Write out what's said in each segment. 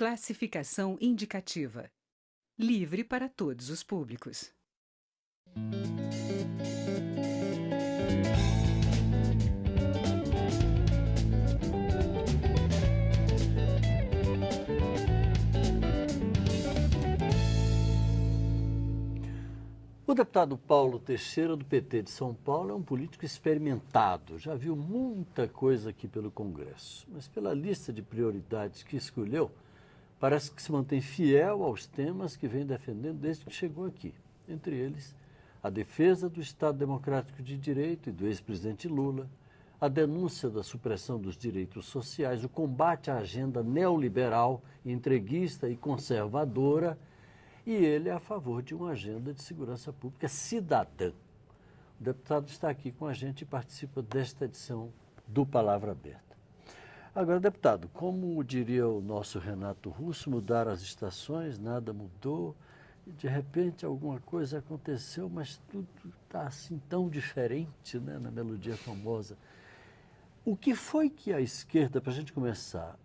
Classificação indicativa. Livre para todos os públicos. O deputado Paulo Teixeira, do PT de São Paulo, é um político experimentado, já viu muita coisa aqui pelo Congresso, mas pela lista de prioridades que escolheu, parece que se mantém fiel aos temas que vem defendendo desde que chegou aqui. Entre eles, a defesa do Estado Democrático de Direito e do ex-presidente Lula, a denúncia da supressão dos direitos sociais, o combate à agenda neoliberal, entreguista e conservadora, e ele é a favor de uma agenda de segurança pública cidadã. O deputado está aqui com a gente e participa desta edição do Palavra Aberta. Agora, deputado, como diria o nosso Renato Russo, mudar as estações, nada mudou, e de repente alguma coisa aconteceu, mas tudo está assim tão diferente, né, na melodia famosa. O que foi que a esquerda, para a gente começar,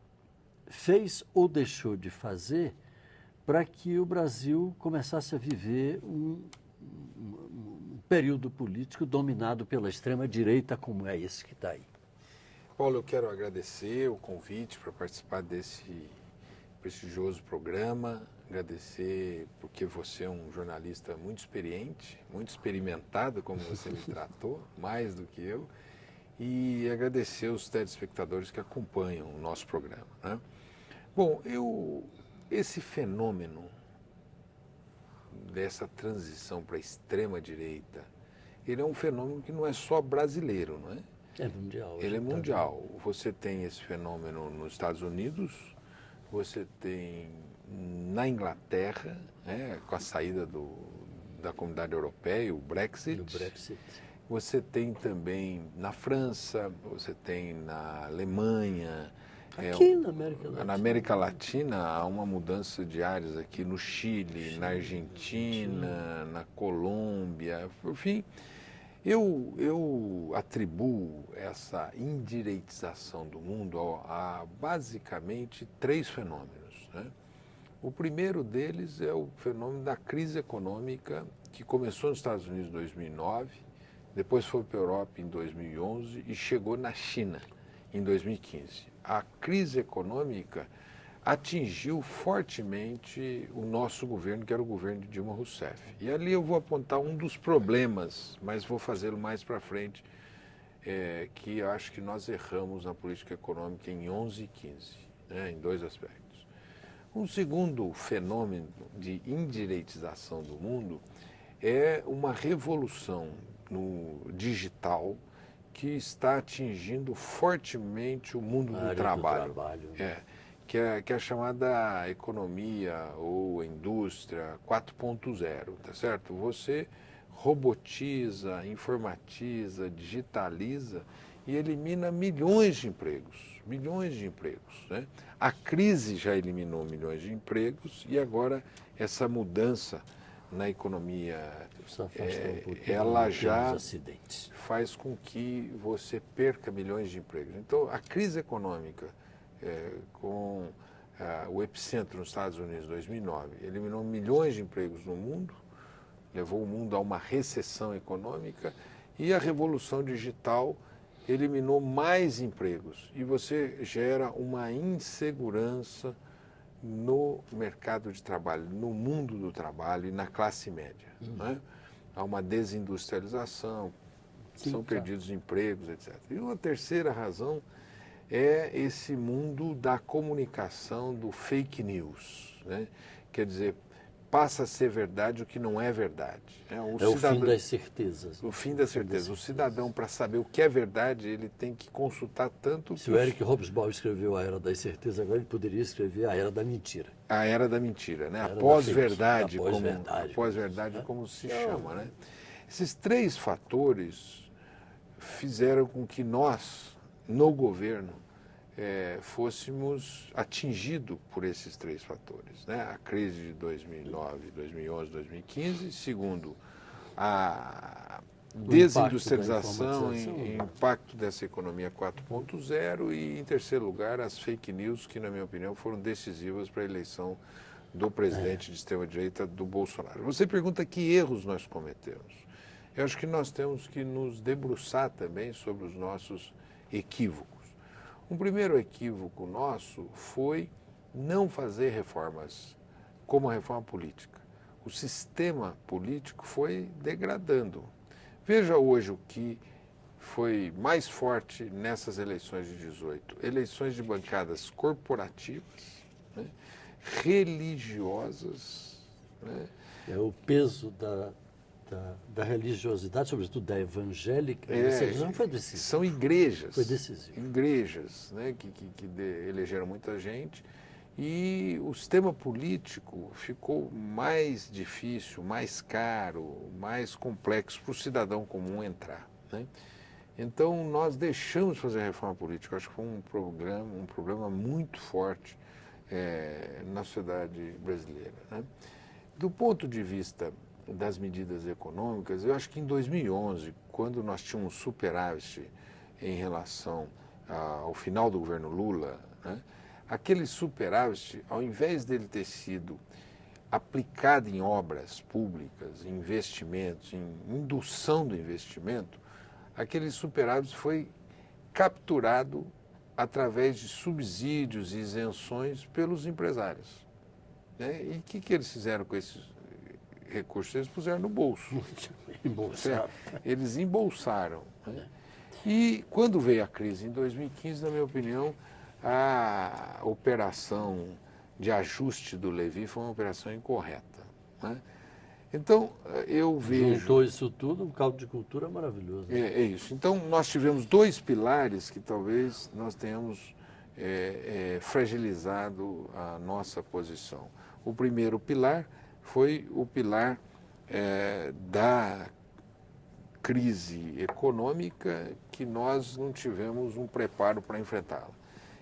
fez ou deixou de fazer para que o Brasil começasse a viver um período político dominado pela extrema-direita, como é esse que está aí? Paulo, eu quero agradecer o convite para participar desse prestigioso programa, agradecer porque você é um jornalista muito experiente, muito experimentado, como você me tratou, mais do que eu, e agradecer os telespectadores que acompanham o nosso programa, né? Bom, esse fenômeno dessa transição para a extrema-direita, ele é um fenômeno que não é só brasileiro, não é? É mundial. Ele é mundial. Você tem esse fenômeno nos Estados Unidos, você tem na Inglaterra, né, com a saída da Comunidade Europeia, o Brexit. Você tem também na França, você tem na Alemanha. Aqui na América Latina há uma mudança de áreas aqui no Chile, na Argentina, na Colômbia, enfim. Eu atribuo essa indireitização do mundo a basicamente três fenômenos, né? O primeiro deles é o fenômeno da crise econômica que começou nos Estados Unidos em 2009, depois foi para a Europa em 2011 e chegou na China em 2015. A crise econômica atingiu fortemente o nosso governo, que era o governo de Dilma Rousseff. E ali eu vou apontar um dos problemas, mas vou fazê-lo mais para frente, que eu acho que nós erramos na política econômica em 11 e 15, né, em dois aspectos. Um segundo fenômeno de indireitização do mundo é uma revolução no digital que está atingindo fortemente o mundo do trabalho. Que é a chamada economia ou indústria 4.0, tá certo? Você robotiza, informatiza, digitaliza e elimina milhões de empregos, né? A crise já eliminou milhões de empregos e agora essa mudança na economia, ela já faz com que você perca milhões de empregos. Então, a crise econômica, com o epicentro nos Estados Unidos em 2009, eliminou milhões de empregos no mundo, levou o mundo a uma recessão econômica, e a revolução digital eliminou mais empregos. E você gera uma insegurança no mercado de trabalho, no mundo do trabalho e na classe média. Né? Há uma desindustrialização, são perdidos empregos, etc. E uma terceira razão é esse mundo da comunicação, do fake news, né? Quer dizer, passa a ser verdade o que não é verdade. O fim das certezas. O fim da certeza. O cidadão, para saber o que é verdade, ele tem que consultar tanto... Se o Eric Hobsbawm escreveu A Era das Certezas, agora ele poderia escrever A Era da Mentira. A Era da Mentira, né? A pós-verdade, como se chama, né? Esses três fatores fizeram com que nós, no governo, fôssemos atingidos por esses três fatores, né? A crise de 2009, 2011, 2015. Segundo, a desindustrialização, impacto dessa economia 4.0 e, em terceiro lugar, as fake news, que, na minha opinião, foram decisivas para a eleição do presidente de extrema-direita, do Bolsonaro. Você pergunta que erros nós cometemos. Eu acho que nós temos que nos debruçar também sobre os nossos equívocos. Um primeiro equívoco nosso foi não fazer reformas como a reforma política. O sistema político foi degradando. Veja hoje o que foi mais forte nessas eleições de 18. Eleições de bancadas corporativas, né, religiosas. Né? O peso da religiosidade, sobretudo da evangélica, foi decisivo. São igrejas. Foi decisivo. Igrejas, né, que elegeram muita gente. E o sistema político ficou mais difícil, mais caro, mais complexo para o cidadão comum entrar. Né? Então, nós deixamos de fazer a reforma política. Acho que foi um problema muito forte na sociedade brasileira. Né? Do ponto de vista das medidas econômicas, eu acho que em 2011, quando nós tínhamos superávit em relação ao final do governo Lula, né, aquele superávit, ao invés dele ter sido aplicado em obras públicas, em investimentos, em indução do investimento, aquele superávit foi capturado através de subsídios e isenções pelos empresários. Né? E o que eles fizeram com esses recursos? Eles puseram no bolso. Embolsaram. Eles embolsaram. Né? E quando veio a crise em 2015, na minha opinião, a operação de ajuste do Levy foi uma operação incorreta. Né? Então, eu vejo... Juntou isso tudo, um caldo de cultura maravilhoso. Né? É isso. Então, nós tivemos dois pilares que talvez nós tenhamos fragilizado a nossa posição. O primeiro pilar foi o pilar da crise econômica, que nós não tivemos um preparo para enfrentá-la.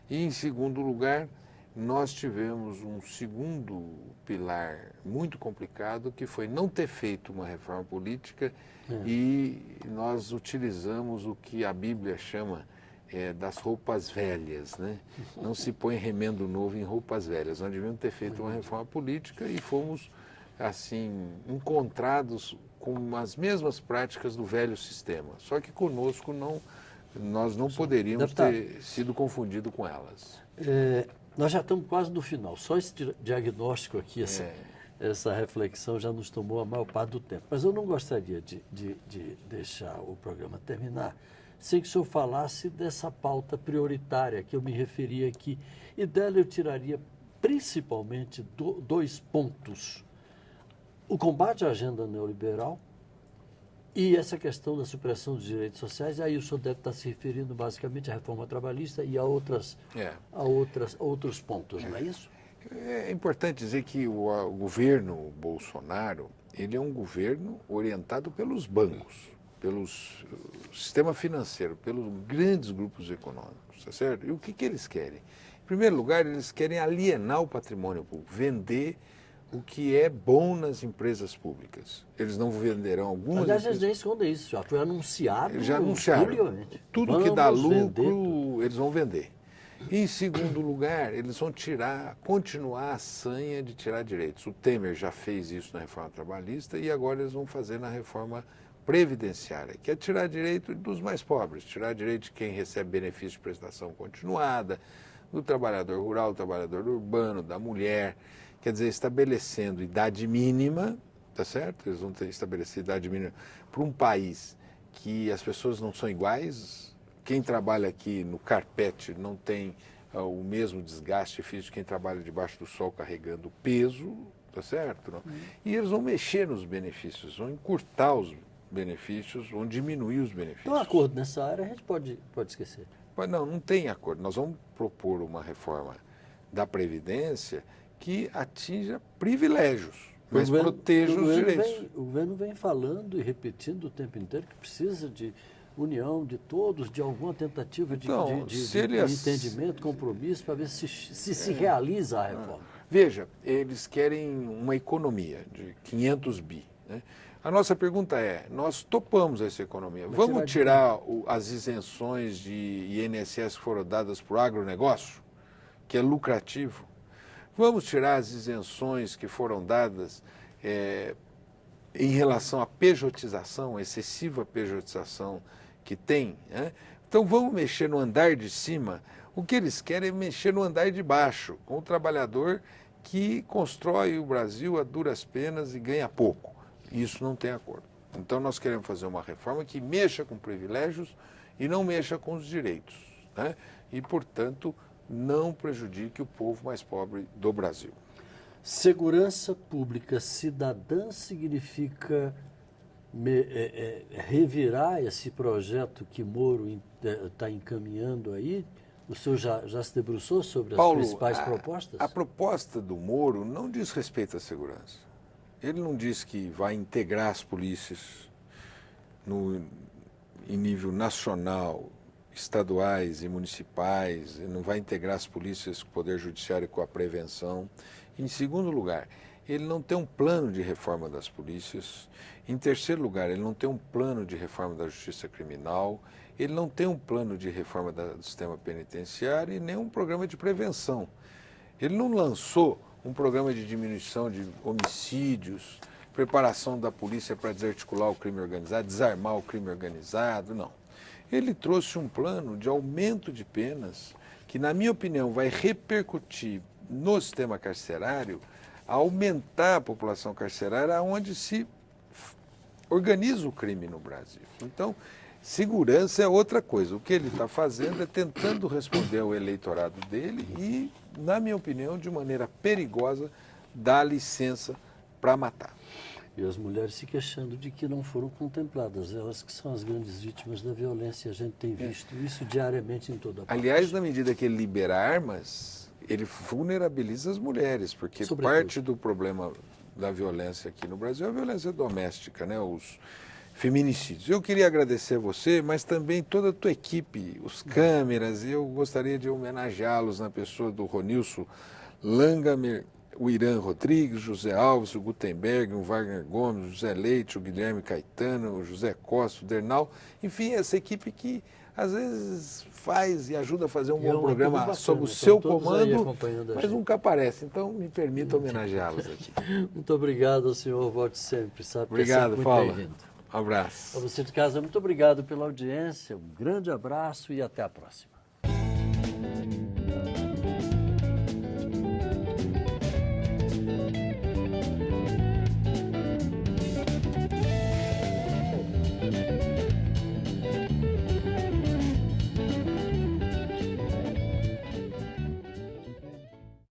E, em segundo lugar, nós tivemos um segundo pilar muito complicado, que foi não ter feito uma reforma política e nós utilizamos o que a Bíblia chama das roupas velhas. Né? Não se põe remendo novo em roupas velhas. Nós devíamos ter feito uma reforma política e fomos, assim, encontrados com as mesmas práticas do velho sistema. Só que conosco nós não poderíamos ter sido confundidos com elas. Nós já estamos quase no final. Só esse diagnóstico aqui, essa reflexão já nos tomou a maior parte do tempo. Mas eu não gostaria de deixar o programa terminar sem que o senhor falasse dessa pauta prioritária que eu me referi aqui. E dela eu tiraria principalmente dois pontos. O combate à agenda neoliberal e essa questão da supressão dos direitos sociais. Aí o senhor deve estar se referindo basicamente à reforma trabalhista e a outros pontos, não é isso? É importante dizer que o governo Bolsonaro, ele é um governo orientado pelos bancos, pelo sistema financeiro, pelos grandes grupos econômicos, tá certo? E o que eles querem? Em primeiro lugar, eles querem alienar o patrimônio público, vender o que é bom nas empresas públicas. Eles não venderão algumas... Aliás, eles nem escondem isso, já foi anunciado. Eles já anunciaram. Publicamente. Tudo que dá lucro, eles vão vender. E, em segundo lugar, eles vão continuar a sanha de tirar direitos. O Temer já fez isso na reforma trabalhista e agora eles vão fazer na reforma previdenciária, que é tirar direito dos mais pobres, tirar direito de quem recebe benefício de prestação continuada, do trabalhador rural, do trabalhador urbano, da mulher. Quer dizer, estabelecendo idade mínima, tá certo? Eles vão estabelecer idade mínima para um país que as pessoas não são iguais. Quem trabalha aqui no carpete não tem o mesmo desgaste físico de quem trabalha debaixo do sol carregando peso, tá certo? Não? E eles vão mexer nos benefícios, vão encurtar os benefícios, vão diminuir os benefícios. Então, acordo nessa área a gente pode esquecer. Mas não tem acordo. Nós vamos propor uma reforma da Previdência que atinja privilégios, mas proteja os direitos. O governo vem falando e repetindo o tempo inteiro que precisa de união de todos, de alguma tentativa de entendimento, compromisso, para ver se realiza a reforma. Veja, eles querem uma economia de 500 bi. Né? A nossa pergunta é, nós topamos essa economia, vamos tirar as isenções de INSS que foram dadas para o agronegócio, que é lucrativo? Vamos tirar as isenções que foram dadas em relação à pejotização, a excessiva pejotização que tem, né? Então vamos mexer no andar de cima. O que eles querem é mexer no andar de baixo, com o trabalhador que constrói o Brasil a duras penas e ganha pouco. Isso não tem acordo. Então nós queremos fazer uma reforma que mexa com privilégios e não mexa com os direitos, né? E, portanto, não prejudique o povo mais pobre do Brasil. Segurança pública cidadã significa revirar esse projeto que Moro está encaminhando aí? O senhor já se debruçou sobre as principais propostas? A proposta do Moro não diz respeito à segurança. Ele não diz que vai integrar as polícias em nível nacional, estaduais e municipais, ele não vai integrar as polícias com o Poder Judiciário com a prevenção. Em segundo lugar, ele não tem um plano de reforma das polícias. Em terceiro lugar, ele não tem um plano de reforma da justiça criminal, ele não tem um plano de reforma do sistema penitenciário e nem um programa de prevenção. Ele não lançou um programa de diminuição de homicídios, preparação da polícia para desarticular o crime organizado, desarmar o crime organizado, não. Ele trouxe um plano de aumento de penas que, na minha opinião, vai repercutir no sistema carcerário, aumentar a população carcerária onde se organiza o crime no Brasil. Então, segurança é outra coisa. O que ele está fazendo é tentando responder ao eleitorado dele e, na minha opinião, de maneira perigosa, dar licença para matar. E as mulheres se queixando de que não foram contempladas, elas que são as grandes vítimas da violência. A gente tem visto isso diariamente em toda a parte. Aliás, na medida que ele libera armas, ele vulnerabiliza as mulheres, porque parte do problema da violência aqui no Brasil é a violência doméstica, né? Os feminicídios. Eu queria agradecer a você, mas também toda a tua equipe, os câmeras, e eu gostaria de homenageá-los na pessoa do Ronilson Langamer, o Irã Rodrigues, José Alves, o Gutenberg, o Wagner Gomes, o José Leite, o Guilherme Caetano, o José Costa, o Dernal, enfim, essa equipe que às vezes faz e ajuda a fazer um bom programa bacana, sob o seu comando, mas nunca aparece. Então, me permita homenageá-los aqui. Muito obrigado, senhor. Volte sempre. Sabe obrigado, Paulo. Um abraço. A você de casa, muito obrigado pela audiência. Um grande abraço e até a próxima.